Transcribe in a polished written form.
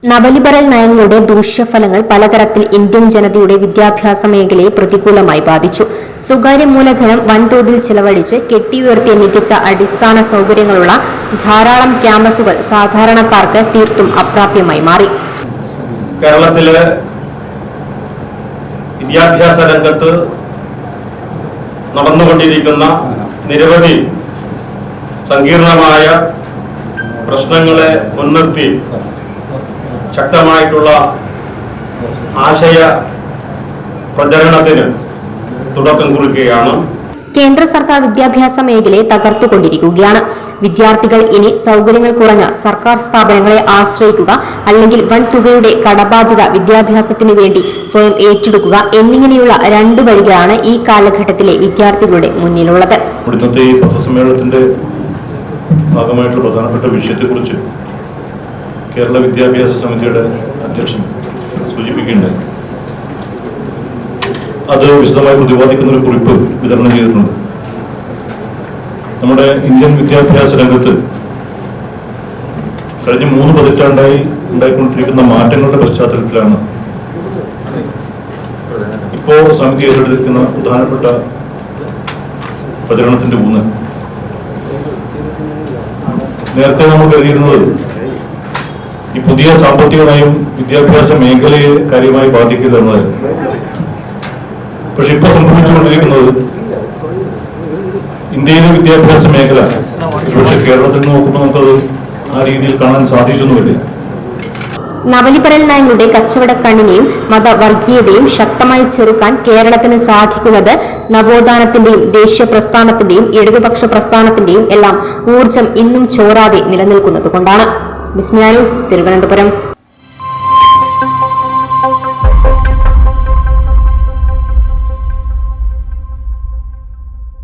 നവലിബറൽ നയങ്ങളുടെ ദൂഷ്യഫലങ്ങൾ പലതരത്തിൽ ഇന്ത്യൻ ജനതയുടെ വിദ്യാഭ്യാസ മേഖലയെ പ്രതികൂലമായി ബാധിച്ചു. സ്വകാര്യ മൂലധനം വൻതോതിൽ ചെലവഴിച്ച് കെട്ടിയുയർത്തിയ മികച്ച അടിസ്ഥാന സൗകര്യങ്ങളുള്ള ധാരാളം ക്യാമ്പസുകൾ സാധാരണക്കാർക്ക് തീർത്തും അപ്രാപ്യമായി മാറി. കേരളത്തിലെ വിദ്യാഭ്യാസ രംഗത്ത് നടന്നുകൊണ്ടിരിക്കുന്ന നിരവധി സങ്കീർണമായ പ്രശ്നങ്ങളെ മുൻനിർത്തി ശക്തമായിട്ടുള്ള ആശയ പ്രചരണത്തിന് തുടക്കം കുറിക്കുകയാണ്. കേന്ദ്ര സർക്കാർ വിദ്യാഭ്യാസ മേഖലയെ തകർത്തുകൊണ്ടിരിക്കുകയാണ്. വിദ്യാർത്ഥികൾ ഇനി സൗകര്യങ്ങൾ കുറഞ്ഞ സർക്കാർ സ്ഥാപനങ്ങളെ ആശ്രയിക്കുക, അല്ലെങ്കിൽ വൻ തുകയുടെ കടബാധ്യത വിദ്യാഭ്യാസത്തിനു വേണ്ടി സ്വയം ഏറ്റെടുക്കുക എന്നിങ്ങനെയുള്ള രണ്ട് വഴികളാണ് ഈ കാലഘട്ടത്തിലെ വിദ്യാർത്ഥികളുടെ മുന്നിലുള്ളത്. ഇന്നത്തെ ഈ പത്രസമ്മേളനത്തിന്റെ ഭാഗമായിട്ടുള്ള പ്രധാനപ്പെട്ട വിഷയത്തെക്കുറിച്ച് കേരള വിദ്യാഭ്യാസ സമിതിയുടെ അധ്യക്ഷൻ സൂചിപ്പിക്കുകയുണ്ടായി. അത് വിശദമായി പ്രതിപാദിക്കുന്ന ഒരു കുറിപ്പ് വിതരണം ചെയ്തിട്ടുണ്ട്. നമ്മുടെ ഇന്ത്യൻ വിദ്യാഭ്യാസ രംഗത്ത് കഴിഞ്ഞ 3 പതിറ്റാണ്ടായി ഉണ്ടായിക്കൊണ്ടിരിക്കുന്ന മാറ്റങ്ങളുടെ പശ്ചാത്തലത്തിലാണ് ഇപ്പോൾ സമിതി ഏറ്റെടുത്തിരിക്കുന്ന പ്രധാനപ്പെട്ട പ്രചരണത്തിന്റെ ഊന്നൽ. നേരത്തെ നമ്മൾ കരുതിയിരുന്നത് ഈ പുതിയ സാമ്പത്തിക നയം വിദ്യാഭ്യാസ മേഖലയെ കാര്യമായി ബാധിക്കില്ല എന്നതായിരുന്നു. പക്ഷെ ഇപ്പൊ സംഭവിച്ചുകൊണ്ടിരിക്കുന്നത് ഇന്ത്യയിലെ വിദ്യാഭ്യാസ മേഖല പക്ഷെ കേരളത്തിൽ നോക്കുമ്പോൾ നമുക്കത് ആ രീതിയിൽ കാണാൻ സാധിച്ചൊന്നുമില്ല. നവലിബറൽ നയങ്ങളുടെ കച്ചവടക്കണ്ണിനെയും മതവർഗീയതയും ശക്തമായി ചെറുക്കാൻ കേരളത്തിന് സാധിക്കുന്നത് നവോത്ഥാനത്തിന്റെയും ദേശീയ പ്രസ്ഥാനത്തിന്റെയും ഇടതുപക്ഷ പ്രസ്ഥാനത്തിന്റെയും എല്ലാം ഊർജം ഇന്നും ചോരാതെ നിലനിൽക്കുന്നതുകൊണ്ടാണ്. വിസ്മയ ന്യൂസ്, തിരുവനന്തപുരം.